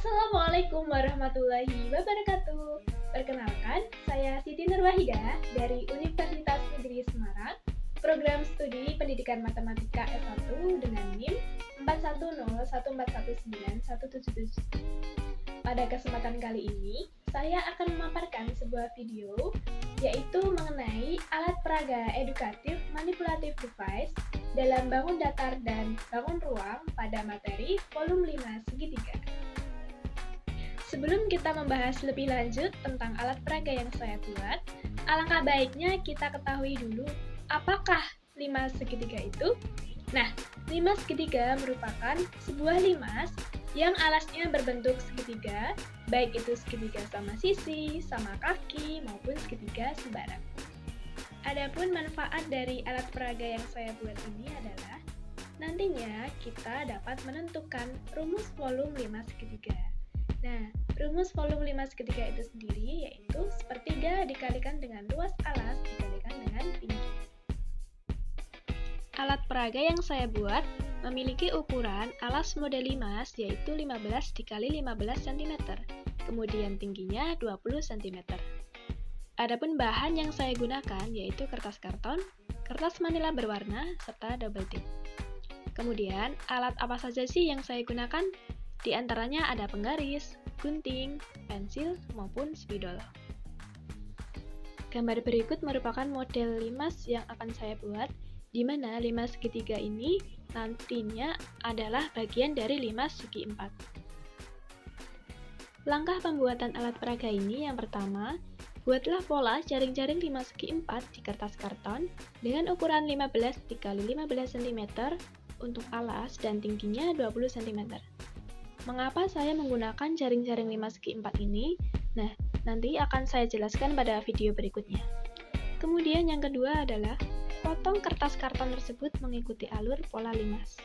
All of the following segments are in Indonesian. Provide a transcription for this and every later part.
Assalamualaikum warahmatullahi wabarakatuh. Perkenalkan, saya Siti Nurwahida dari Universitas Negeri Semarang, program studi Pendidikan Matematika S1 dengan NIM 4101419177. Pada kesempatan kali ini, saya akan memaparkan sebuah video yaitu mengenai alat peraga edukatif manipulatif device dalam bangun datar dan bangun ruang pada materi volume 5 segitiga. Sebelum kita membahas lebih lanjut tentang alat peraga yang saya buat, alangkah baiknya kita ketahui dulu apakah 5 segitiga itu. Nah, 5 segitiga merupakan sebuah limas yang alasnya berbentuk segitiga, baik itu segitiga sama sisi, sama kaki, maupun segitiga sembarang. Adapun manfaat dari alat peraga yang saya buat ini adalah nantinya kita dapat menentukan rumus volume 5 segitiga. Nah, rumus volume 5 segitiga itu sendiri yaitu sepertiga dikalikan dengan luas alas dikalikan dengan tinggi. Alat peraga yang saya buat memiliki ukuran alas model limas yaitu 15 dikali 15 cm, kemudian tingginya 20 cm. Adapun bahan yang saya gunakan yaitu kertas karton, kertas manila berwarna, serta double tip. Kemudian, alat apa saja sih yang saya gunakan? Di antaranya ada penggaris, gunting, pensil, maupun spidol. Gambar berikut merupakan model limas yang akan saya buat, di mana limas segitiga ini nantinya adalah bagian dari limas segi 4. Langkah pembuatan alat peraga ini yang pertama, buatlah pola jaring-jaring limas segi 4 di kertas karton dengan ukuran 15 dikali 15 cm untuk alas dan tingginya 20 cm. Mengapa saya menggunakan jaring-jaring 5 segi 4 ini? Nah, nanti akan saya jelaskan pada video berikutnya. Kemudian yang kedua adalah potong kertas karton tersebut mengikuti alur pola limas.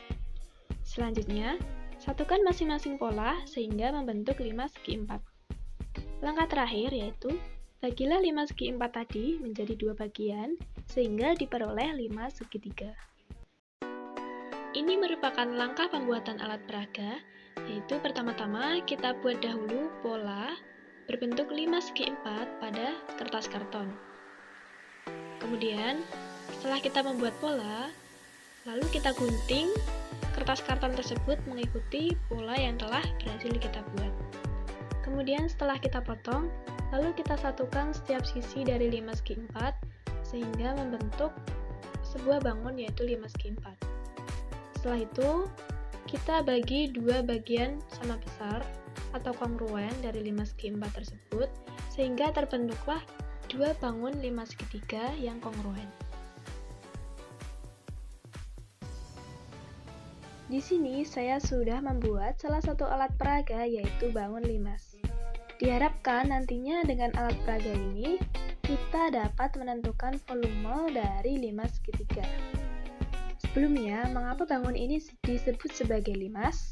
Selanjutnya, satukan masing-masing pola sehingga membentuk 5 segi 4. Langkah terakhir yaitu bagilah 5 segi 4 tadi menjadi 2 bagian sehingga diperoleh 5 segitiga. Ini merupakan langkah pembuatan alat peraga, yaitu pertama-tama kita buat dahulu pola berbentuk 5 segi 4 pada kertas karton. Kemudian, setelah kita membuat pola, lalu kita gunting kertas karton tersebut mengikuti pola yang telah berhasil kita buat. Kemudian setelah kita potong, lalu kita satukan setiap sisi dari 5 segi 4 sehingga membentuk sebuah bangun yaitu 5 segi 4. Setelah itu, kita bagi dua bagian sama besar atau kongruen dari 5 segi 4 tersebut sehingga terbentuklah dua bangun 5 segitiga yang kongruen. Di sini saya sudah membuat salah satu alat peraga yaitu bangun limas. Diharapkan nantinya dengan alat peraga ini kita dapat menentukan volume dari 5 segitiga. Sebelumnya, mengapa bangun ini disebut sebagai limas?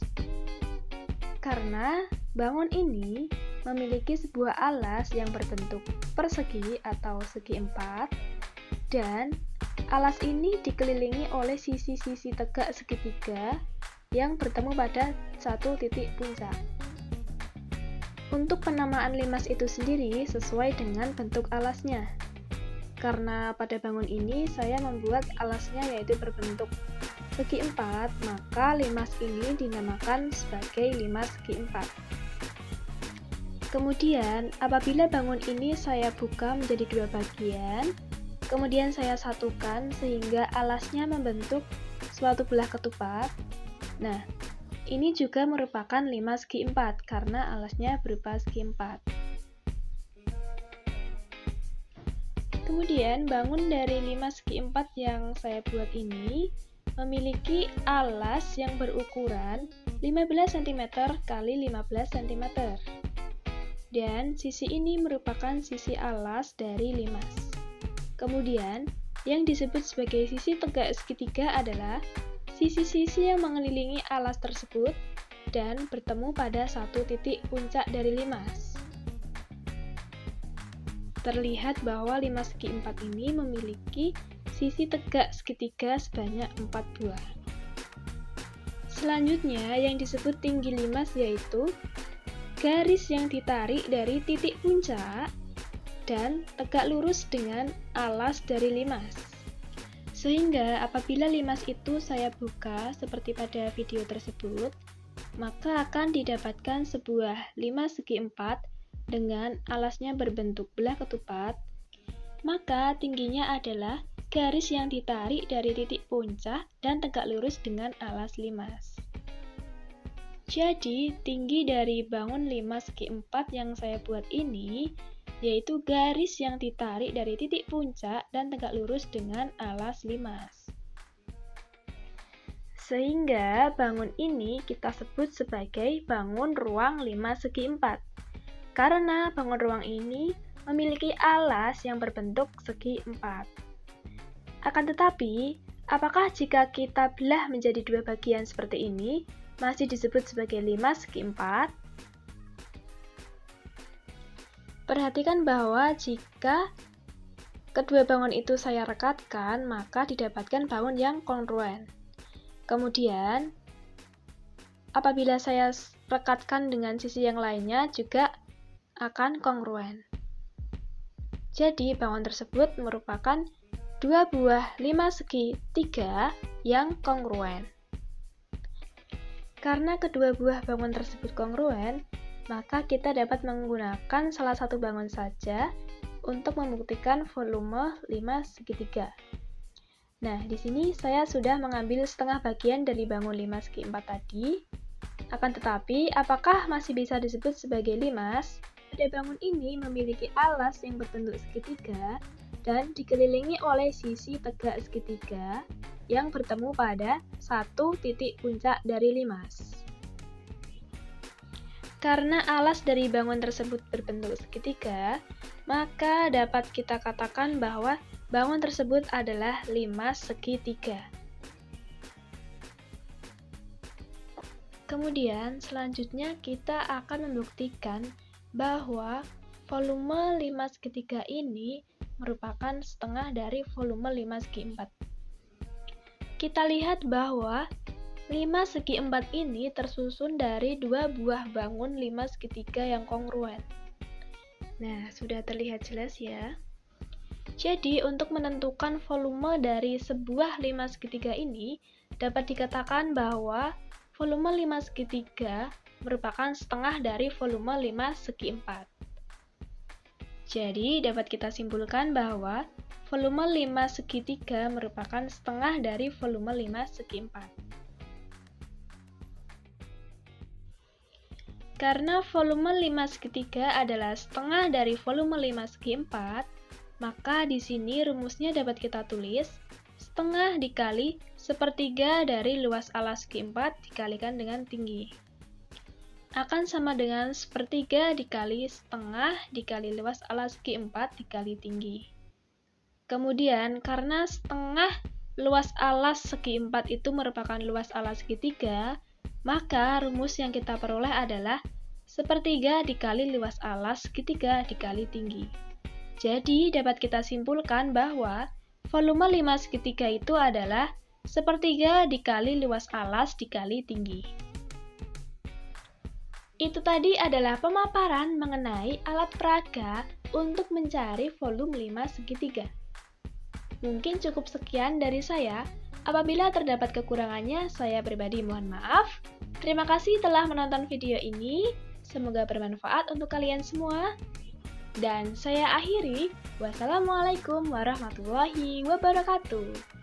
Karena bangun ini memiliki sebuah alas yang berbentuk persegi atau segi 4 dan alas ini dikelilingi oleh sisi-sisi tegak segitiga yang bertemu pada satu titik puncak. Untuk penamaan limas itu sendiri sesuai dengan bentuk alasnya. Karena pada bangun ini saya membuat alasnya yaitu berbentuk segi 4, maka limas ini dinamakan sebagai limas segi 4. Kemudian, apabila bangun ini saya buka menjadi dua bagian, kemudian saya satukan sehingga alasnya membentuk suatu belah ketupat. Nah, ini juga merupakan 5 segi 4 karena alasnya berupa segi 4. Kemudian, bangun dari 5 segi 4 yang saya buat ini memiliki alas yang berukuran 15 cm kali 15 cm. Dan sisi ini merupakan sisi alas dari limas. Kemudian, yang disebut sebagai sisi tegak segitiga adalah sisi-sisi yang mengelilingi alas tersebut dan bertemu pada satu titik puncak dari limas. Terlihat bahwa 5 segi 4 ini memiliki sisi tegak segitiga sebanyak 4 buah. Selanjutnya, yang disebut tinggi limas yaitu garis yang ditarik dari titik puncak dan tegak lurus dengan alas dari limas. Sehingga apabila limas itu saya buka seperti pada video tersebut, maka akan didapatkan sebuah limas segi 4 dengan alasnya berbentuk belah ketupat. Maka tingginya adalah garis yang ditarik dari titik puncak dan tegak lurus dengan alas limas. Jadi, tinggi dari bangun limas segi 4 yang saya buat ini, yaitu garis yang ditarik dari titik puncak dan tegak lurus dengan alas limas. Sehingga bangun ini kita sebut sebagai bangun ruang limas segi 4. Karena bangun ruang ini memiliki alas yang berbentuk segi 4. Akan tetapi, apakah jika kita belah menjadi dua bagian seperti ini, masih disebut sebagai limas segi 4? Perhatikan bahwa jika kedua bangun itu saya rekatkan, maka didapatkan bangun yang kongruen. Kemudian, apabila saya rekatkan dengan sisi yang lainnya juga akan kongruen. Jadi, bangun tersebut merupakan dua buah limas segi 3 yang kongruen. Karena kedua buah bangun tersebut kongruen, maka kita dapat menggunakan salah satu bangun saja untuk membuktikan volume limas segi 3. Nah, di sini saya sudah mengambil setengah bagian dari bangun limas segi 4 tadi. Akan tetapi, apakah masih bisa disebut sebagai limas? Pada bangun ini memiliki alas yang berbentuk segitiga dan dikelilingi oleh sisi tegak segitiga yang bertemu pada satu titik puncak dari limas. Karena alas dari bangun tersebut berbentuk segitiga, maka dapat kita katakan bahwa bangun tersebut adalah limas segi 3. Kemudian, selanjutnya kita akan membuktikan bahwa volume limas segitiga ini merupakan setengah dari volume limas segi 4. Kita lihat bahwa limas segi 4 ini tersusun dari dua buah bangun limas segitiga yang kongruen. Nah, sudah terlihat jelas ya. Jadi, untuk menentukan volume dari sebuah limas segitiga ini, dapat dikatakan bahwa volume limas segitiga merupakan setengah dari volume limas segi 4. Jadi, dapat kita simpulkan bahwa volume limas segi 3 merupakan setengah dari volume limas segi 4. Karena volume limas segi 3 adalah setengah dari volume limas segi 4, maka di sini rumusnya dapat kita tulis setengah dikali sepertiga dari luas alas segi 4 dikalikan dengan tinggi. Akan sama dengan sepertiga dikali setengah dikali luas alas segi 4 dikali tinggi. Kemudian, karena setengah luas alas segi 4 itu merupakan luas alas segi 3, maka rumus yang kita peroleh adalah sepertiga dikali luas alas segi 3 dikali tinggi. Jadi, dapat kita simpulkan bahwa volume limas segi 3 itu adalah sepertiga dikali luas alas dikali tinggi. Itu tadi adalah pemaparan mengenai alat peraga untuk mencari volume limas segi 3. Mungkin cukup sekian dari saya. Apabila terdapat kekurangannya, saya pribadi mohon maaf. Terima kasih telah menonton video ini. Semoga bermanfaat untuk kalian semua. Dan saya akhiri. Wassalamualaikum warahmatullahi wabarakatuh.